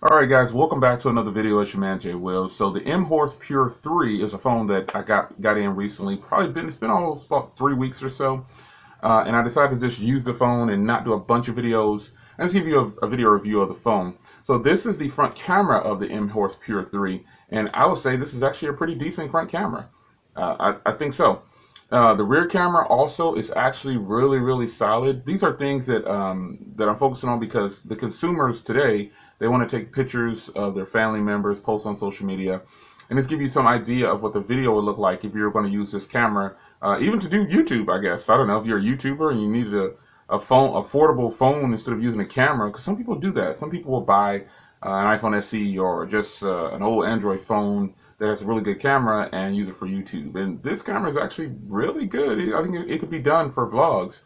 Alright guys, welcome back to another video. It's your man Jay Will. So the M-Horse Pure 3 is a phone that I got in recently. It's been almost about 3 weeks or so. And I decided to just use the phone and not do a bunch of videos. And just give you a video review of the phone. So this is the front camera of the M-Horse Pure 3. And I would say this is actually a pretty decent front camera. I think so. The rear camera also is actually really solid. These are things that that I'm focusing on because the consumers today, they want to take pictures of their family members, post on social media, and just give you some idea of what the video would look like if you're going to use this camera, even to do YouTube, I guess. I don't know if you're a YouTuber and you needed affordable phone instead of using a camera, because some people do that. Some people will buy an iPhone SE or just an old Android phone that has a really good camera and use it for YouTube. And this camera is actually really good. I think it could be done for vlogs.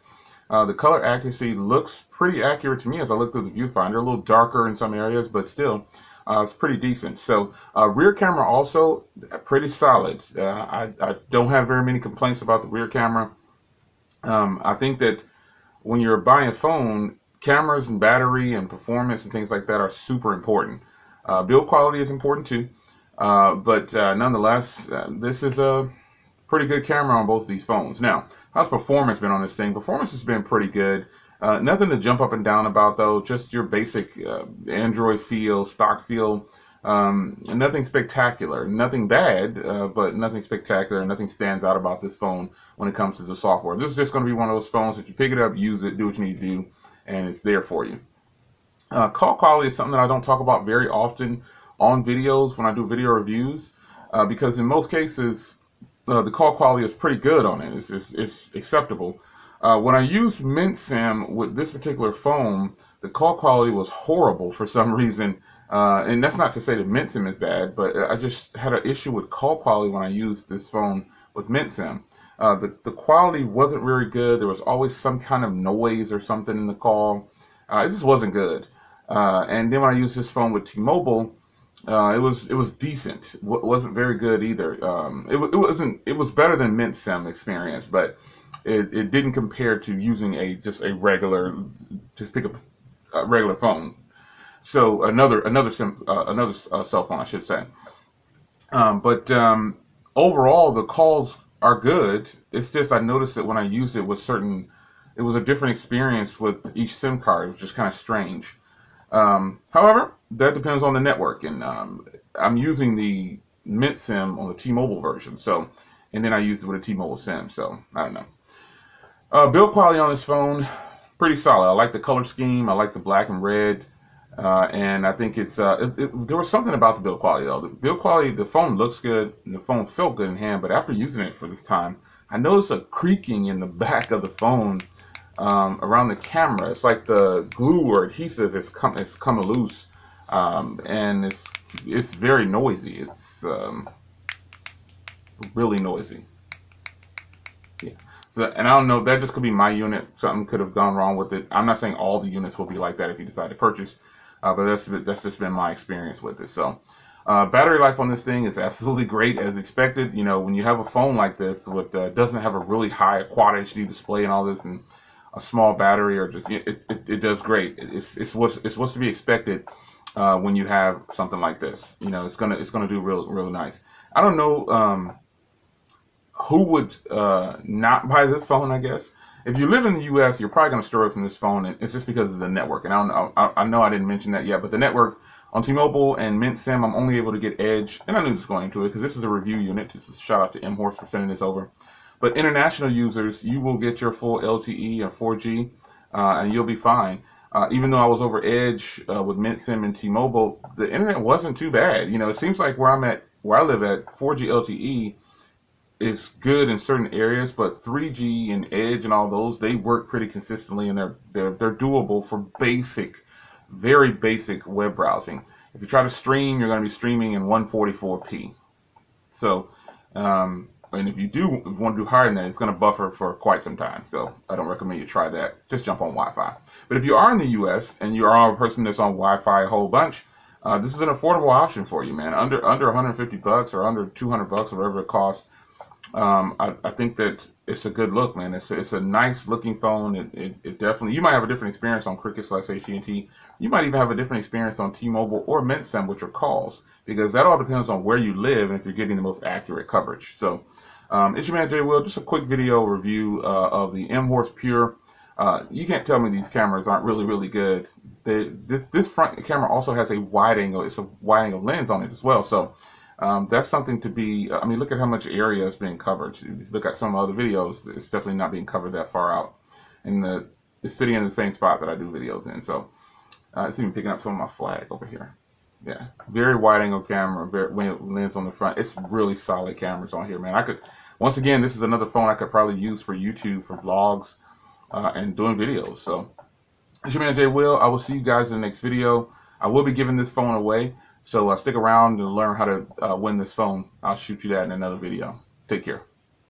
The color accuracy looks pretty accurate to me as I look through the viewfinder. A little darker in some areas, but still, it's pretty decent. So, rear camera also pretty solid. I don't have very many complaints about the rear camera. I think that when you're buying a phone, cameras and battery and performance and things like that are super important. Build quality is important too. But nonetheless, this is a pretty good camera on both of these phones. Now, how's performance been on this thing? Performance has been pretty good. Nothing to jump up and down about though. Just your basic Android feel, stock feel. Nothing spectacular. Nothing bad, but nothing spectacular. Nothing stands out about this phone when it comes to the software. This is just going to be one of those phones that you pick it up, use it, do what you need to do, and it's there for you. Call quality is something that I don't talk about very often on videos when I do video reviews, because in most cases, the call quality is pretty good on it. It's acceptable. When I used MintSim with this particular phone, the call quality was horrible for some reason. And that's not to say that MintSim is bad, but I just had an issue with call quality when I used this phone with MintSim. The quality wasn't very good. There was always some kind of noise or something in the call. It just wasn't good. And then when I used this phone with T-Mobile, it was decent. Wasn't very good either. It was better than MintSim experience, but it didn't compare to using just pick up a regular phone. So another cell phone, I should say. But overall, the calls are good. It's just I noticed that when I used it with it was a different experience with each SIM card. It was just kind of strange. However, that depends on the network, and I'm using the Mint SIM on the T-Mobile version, and then I used it with a T-Mobile SIM, so I don't know. Build quality on this phone, pretty solid. I like the color scheme. I like the black and red, and I think there was something about the build quality though. The build quality, the phone looks good, and the phone felt good in hand, but after using it for this time, I noticed a creaking in the back of the phone. Around the camera. It's like the glue or adhesive has come loose, and it's very noisy. It's really noisy. Yeah. So, and I don't know, that just could be my unit. Something could have gone wrong with it. I'm not saying all the units will be like that if you decide to purchase, but that's just been my experience with it. So battery life on this thing is absolutely great as expected. You know, when you have a phone like this with doesn't have a really high Quad HD display and all this, and a small battery, or just it does great. It's what's to be expected when you have something like this. You know, it's gonna do real nice. I don't know who would not buy this phone. I guess if you live in the U.S., you're probably gonna stray away from this phone, and it's just because of the network. And I know I didn't mention that yet, but the network on T-Mobile and MintSim, I'm only able to get Edge, and I knew this going into it because this is a review unit. This is a shout out to M-Horse for sending this over. But international users, you will get your full LTE or 4G, and you'll be fine. Even though I was over Edge with MintSim and T-Mobile, the internet wasn't too bad. You know, it seems like where I live at, 4G LTE is good in certain areas, but 3G and Edge and all those, they work pretty consistently, and they're doable for very basic web browsing. If you try to stream, you're going to be streaming in 144p. So, and if you do want to do higher than that, it's going to buffer for quite some time. So I don't recommend you try that. Just jump on Wi-Fi. But if you are in the U.S. and you are a person that's on Wi-Fi a whole bunch, this is an affordable option for you, man. Under 150 bucks or under 200 bucks or whatever it costs. I think that it's a good look, man. It's a nice looking phone. It definitely, you might have a different experience on Cricket/AT&T. You might even have a different experience on T-Mobile or Mint/Sem with your calls, because that all depends on where you live and if you're getting the most accurate coverage. So, it's your man Jay Will. Just a quick video review of the M-Horse Pure. You can't tell me these cameras aren't really good. This front camera also has a wide angle. It's a wide angle lens on it as well. So that's something to be. I mean, look at how much area is being covered. If you look at some other videos, it's definitely not being covered that far out. And it's sitting in the same spot that I do videos in. So it's even picking up some of my flag over here. Yeah, very wide angle camera, very lens on the front. It's really solid cameras on here, man. I could, once again, this is another phone I could probably use for YouTube, for vlogs, and doing videos. So it's your man Jay Will. I will see you guys in the next video. I will be giving this phone away, so stick around to learn how to win this phone. I'll shoot you that in another video. Take care.